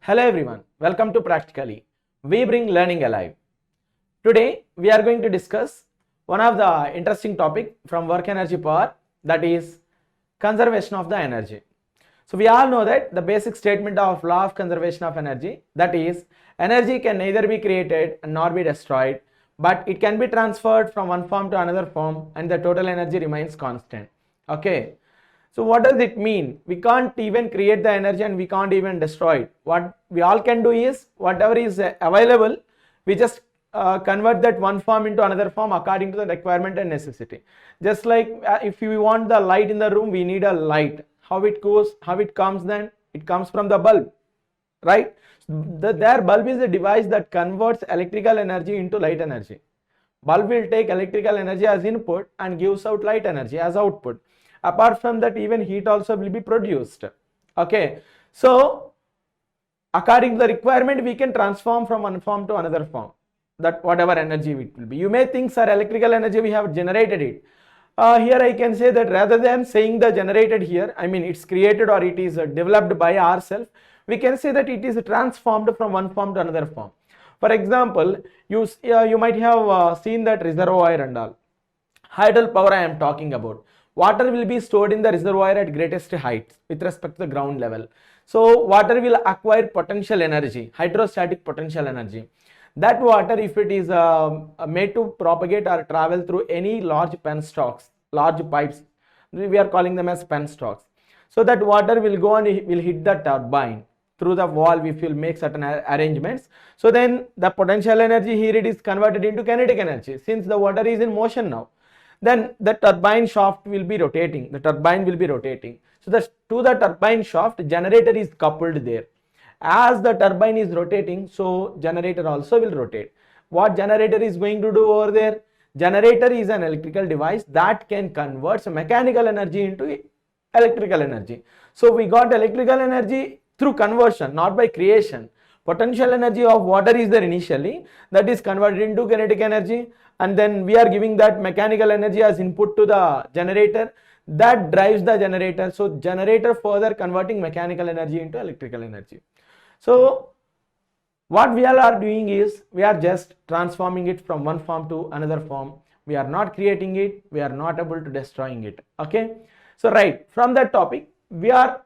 Hello everyone, welcome to Practically. We bring learning alive. Today we are going to discuss one of the interesting topic from work energy power, that is conservation of the energy. So we all know that the basic statement of law of conservation of energy, that is energy can neither be created nor be destroyed, but it can be transferred from one form to another form and the total energy remains constant. Okay. So what does it mean? We can't even create the energy and we can't even destroy it. What we all can do is whatever is available, we just convert that one form into another form according to the requirement and necessity. Just like if we want the light in the room, we need a light. How it goes, how it comes, then it comes from the bulb, right? Their bulb is a device that converts electrical energy into light energy. Bulb will take electrical energy as input and gives out light energy as output. Apart from that, even heat also will be produced. Okay, so according to the requirement, we can transform from one form to another form, that whatever energy it will be. You may think, sir, electrical energy we have generated it. Here I can say that rather than saying the generated here, I mean it's created or it is developed by ourselves, we can say that it is transformed from one form to another form. For example, you might have seen that reservoir and all. Hydel power I am talking about. Water will be stored in the reservoir at greatest heights with respect to the ground level. So water will acquire potential energy, hydrostatic potential energy. That water, if it is made to propagate or travel through any large penstocks, large pipes, we are calling them as penstocks. So that water will go and will hit the turbine through the valve if you'll make certain arrangements. So then the potential energy here it is converted into kinetic energy since the water is in motion now. Then the turbine shaft will be rotating, the turbine will be rotating. So to the turbine shaft, generator is coupled there. As the turbine is rotating, so generator also will rotate. What generator is going to do over there? Generator is an electrical device that can convert mechanical energy into electrical energy. So we got electrical energy through conversion, not by creation. Potential energy of water is there initially, that is converted into kinetic energy, and then we are giving that mechanical energy as input to the generator that drives the generator. So generator further converting mechanical energy into electrical energy. So what we all are doing is we are just transforming it from one form to another form. We are not creating it, we are not able to destroying it. Okay, so right from that topic we are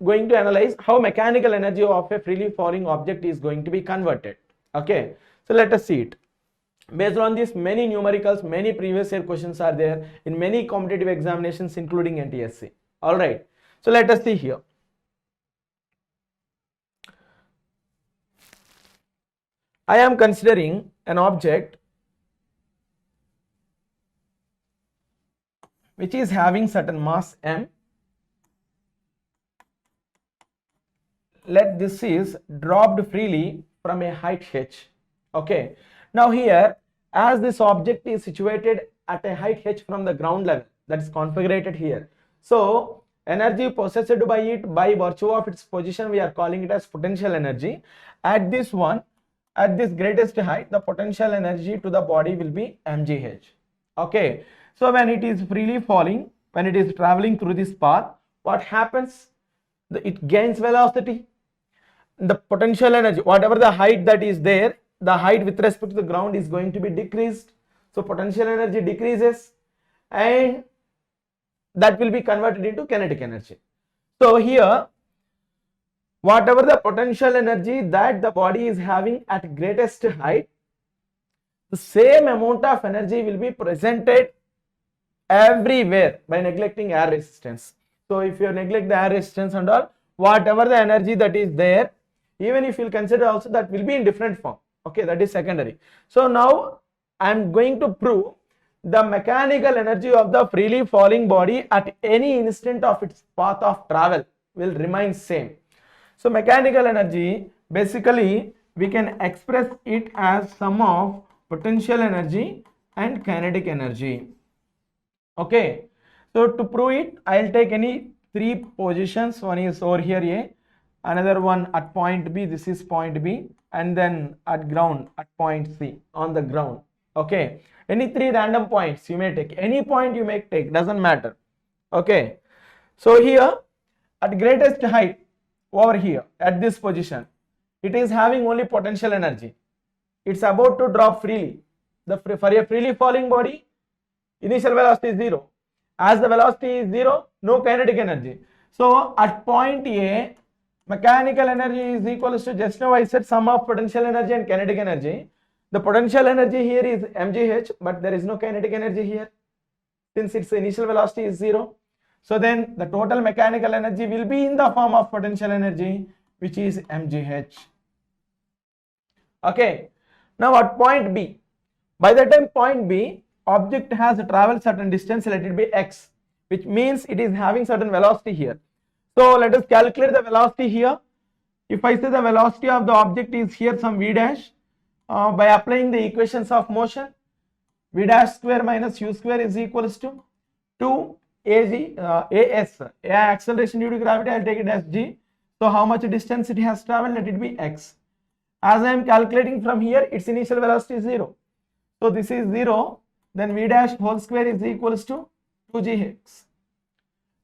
going to analyze how mechanical energy of a freely falling object is going to be converted. Okay, so let us see it. Based on this, many numericals, many previous year questions are there in many competitive examinations including NTSC. All right, so let us see here. I am considering an object which is having certain mass m. Let this is dropped freely from a height h. Okay, now here as this object is situated at a height h from the ground level, that is configured here, so energy possessed by it by virtue of its position we are calling it as potential energy. At this one, at this greatest height, the potential energy to the body will be mgh. Okay, so when it is freely falling, when it is traveling through this path, what happens? It gains velocity. The potential energy, whatever the height that is there, the height with respect to the ground is going to be decreased. So potential energy decreases and that will be converted into kinetic energy. So here, whatever the potential energy that the body is having at greatest height, the same amount of energy will be presented everywhere by neglecting air resistance. So if you neglect the air resistance and all, whatever the energy that is there, even if you consider also, that will be in different form. Okay, that is secondary. So now I am going to prove the mechanical energy of the freely falling body at any instant of its path of travel will remain same. So mechanical energy, basically we can express it as sum of potential energy and kinetic energy. Okay, so to prove it, I'll take any three positions. One is over here A, another one at point B, this is point B, and then at ground at point C on the ground. Okay, any three random points you may take, any point you may take, doesn't matter. Okay, so here at greatest height over here at this position, it is having only potential energy. It's about to drop freely. For a freely falling body, initial velocity is 0. As the velocity is 0, no kinetic energy. So at point A, mechanical energy is equals to, just now I said sum of potential energy and kinetic energy. The potential energy here is mgh, but there is no kinetic energy here since its initial velocity is 0. So then the total mechanical energy will be in the form of potential energy, which is mgh. Okay. Now at point B, by the time point B, object has traveled certain distance, let it be x, which means it is having certain velocity here. So let us calculate the velocity here. If I say the velocity of the object is here some v dash, by applying the equations of motion, v dash square minus u square is equals to 2 as acceleration due to gravity, I will take it as g. So how much distance it has traveled, let it be x. As I am calculating from here, its initial velocity is 0. So this is 0, then v dash whole square is equals to 2gx.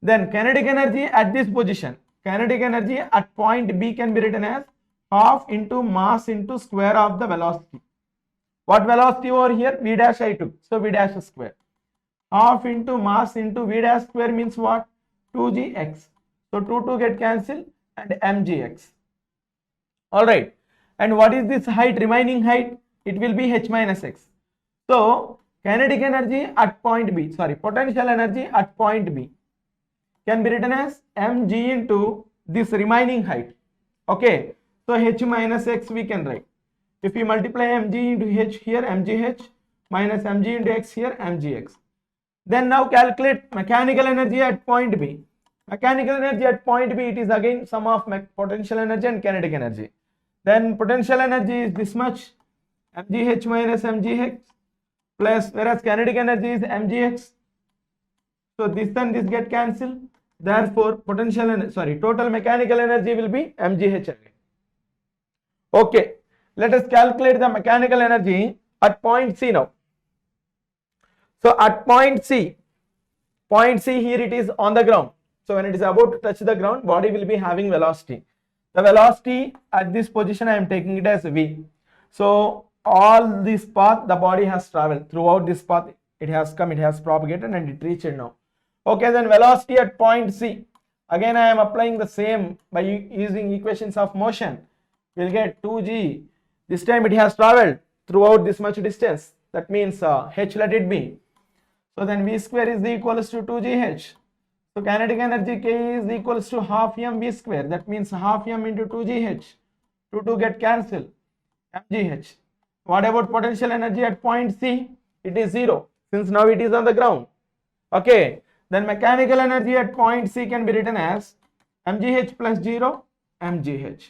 Then kinetic energy at this position, kinetic energy at point B can be written as half into mass into square of the velocity. What velocity over here? V dash I took, so v dash square. Half into mass into v dash square means what? 2gx. So 2 get cancelled and mgx. Alright. And what is this height, remaining height? It will be h minus x. So kinetic energy at point B, potential energy at point B can be written as mg into this remaining height. Okay, so h minus x we can write. If we multiply mg into h here, mgh minus mg into x here, mgx. Then now calculate mechanical energy at point B. Mechanical energy at point B, it is again sum of potential energy and kinetic energy. Then potential energy is this much, mgh minus mgx, plus, whereas kinetic energy is mgx. So this and this get cancelled. Therefore, total mechanical energy will be mgh again. Okay, let us calculate the mechanical energy at point C now. So at point C here it is on the ground. So when it is about to touch the ground, body will be having velocity. The velocity at this position I am taking it as v. So all this path the body has traveled, throughout this path it has come, it has propagated and it reached now. Okay, then velocity at point C, again I am applying the same by using equations of motion. We will get 2g. This time it has traveled throughout this much distance, that means h let it be. So then v square is equals to 2gh. So kinetic energy k is equals to half mv square, that means half m into 2gh. 2 get cancelled, mgh. What about potential energy at point C? It is 0 since now it is on the ground. Okay, then mechanical energy at point C can be written as mgh plus 0 mgh.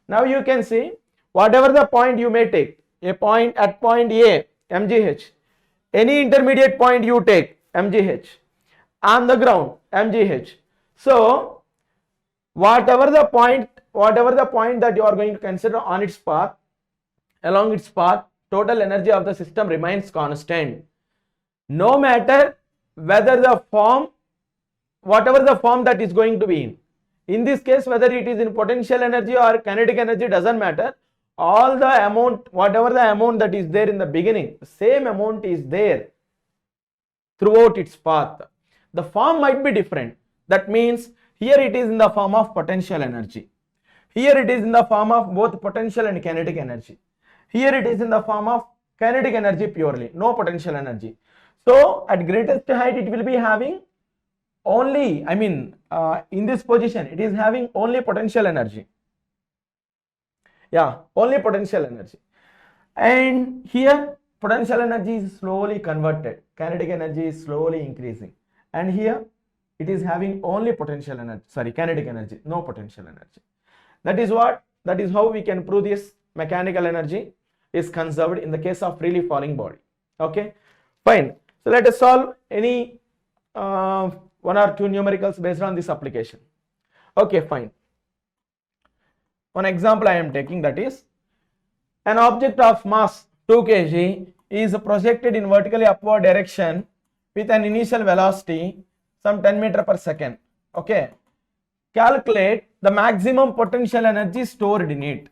Now you can see whatever the point you may take, a point at point A mgh, any intermediate point you take mgh, on the ground mgh. So whatever the point that you are going to consider on its path, along its path, total energy of the system remains constant, no matter whether the form, whatever the form that is going to be in. In this case, whether it is in potential energy or kinetic energy doesn't matter. All the amount, whatever the amount that is there in the beginning, the same amount is there throughout its path. The form might be different. That means here it is in the form of potential energy. Here it is in the form of both potential and kinetic energy. Here it is in the form of kinetic energy purely, no potential energy. So at greatest height it will be having only, in this position it is having only potential energy. Yeah, only potential energy. And here potential energy is slowly converted, kinetic energy is slowly increasing. And here it is having only potential energy, kinetic energy, no potential energy. That is how we can prove this mechanical energy is conserved in the case of freely falling body. Okay, fine. So let us solve any one or two numericals based on this application. Okay, fine. One example I am taking, that is an object of mass 2 kg is projected in vertically upward direction with an initial velocity some 10 meter per second. Okay, calculate the maximum potential energy stored in it.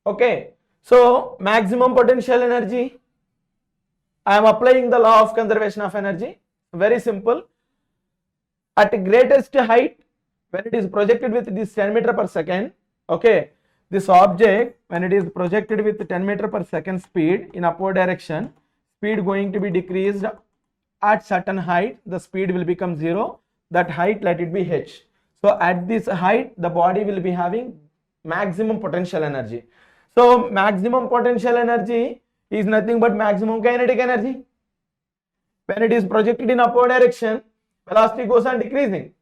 Okay, so maximum potential energy, I am applying the law of conservation of energy. Very simple. At greatest height, when it is projected with this 10 meter per second, okay, this object when it is projected with 10 meter per second speed in upward direction, speed going to be decreased at certain height, the speed will become 0, that height let it be h. So at this height the body will be having maximum potential energy. So maximum potential energy is nothing but maximum kinetic energy. When it is projected in upward direction, velocity goes on decreasing,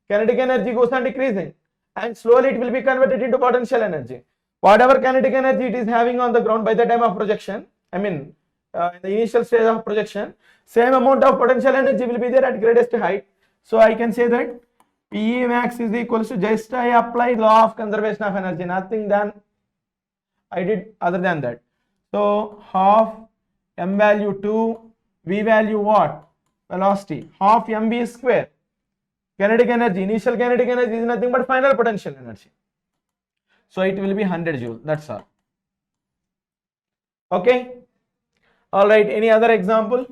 kinetic energy goes on decreasing, and slowly it will be converted into potential energy. Whatever kinetic energy it is having on the ground by the time of projection, I mean in the initial stage of projection, same amount of potential energy will be there at greatest height. So I can say that PE max is equals to, just I applied law of conservation of energy, nothing than I did other than that. So half m value 2, v value what? Velocity, half mv square. Kinetic energy, initial kinetic energy is nothing but final potential energy. So it will be 100 joule, that's all. Okay. All right, any other example?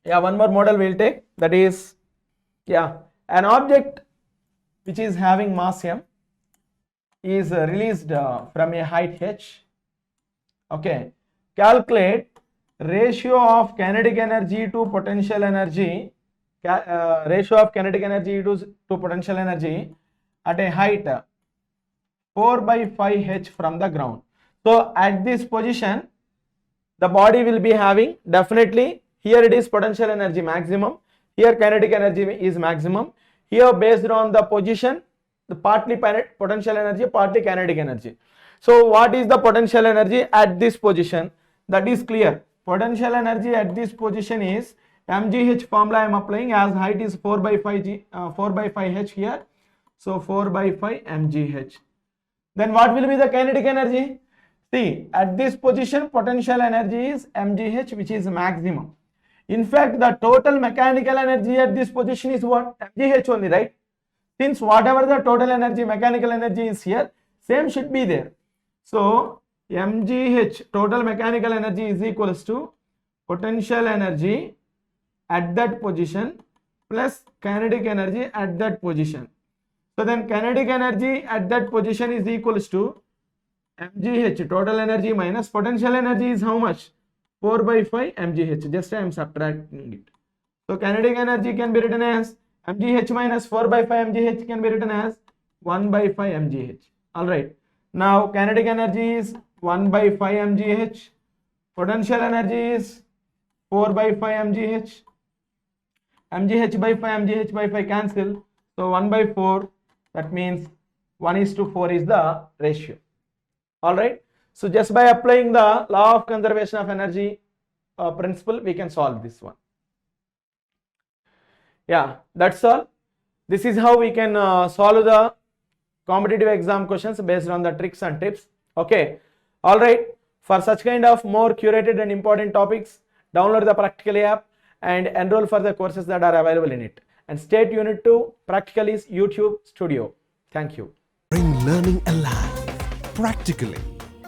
Yeah, one more model we'll take, that is, yeah, an object which is having mass m is released from a height h. Okay, calculate ratio of kinetic energy to potential energy, ratio of kinetic energy to potential energy at a height 4 by 5 h from the ground. So at this position the body will be having, definitely here it is potential energy maximum, here kinetic energy is maximum, here based on the position the partly potential energy, partly kinetic energy. So what is the potential energy at this position? That is clear. Potential energy at this position is mgh formula I am applying, as height is 4 by 5 h here, so 4 by 5 mgh. Then what will be the kinetic energy? See, at this position potential energy is mgh, which is maximum. In fact, the total mechanical energy at this position is what? mgh only, right? Since whatever the total energy, mechanical energy is here, same should be there. So mgh, total mechanical energy, is equals to potential energy at that position plus kinetic energy at that position. So then kinetic energy at that position is equals to mgh, total energy, minus potential energy is how much? 4 by 5 mgh, just I am subtracting it. So kinetic energy can be written as mgh minus 4 by 5 mgh can be written as 1 by 5 mgh. Alright, now kinetic energy is 1 by 5 mgh, potential energy is 4 by 5 mgh, mgh by 5 mgh by 5 cancel, so 1 by 4, that means 1:4 is the ratio. Alright, so just by applying the law of conservation of energy principle, we can solve this one. Yeah, that's all. This is how we can solve the competitive exam questions based on the tricks and tips. Okay, alright, for such kind of more curated and important topics, download the Practically app and enroll for the courses that are available in it. And stay tuned to Practically's YouTube studio. Thank you. Bring learning alive practically.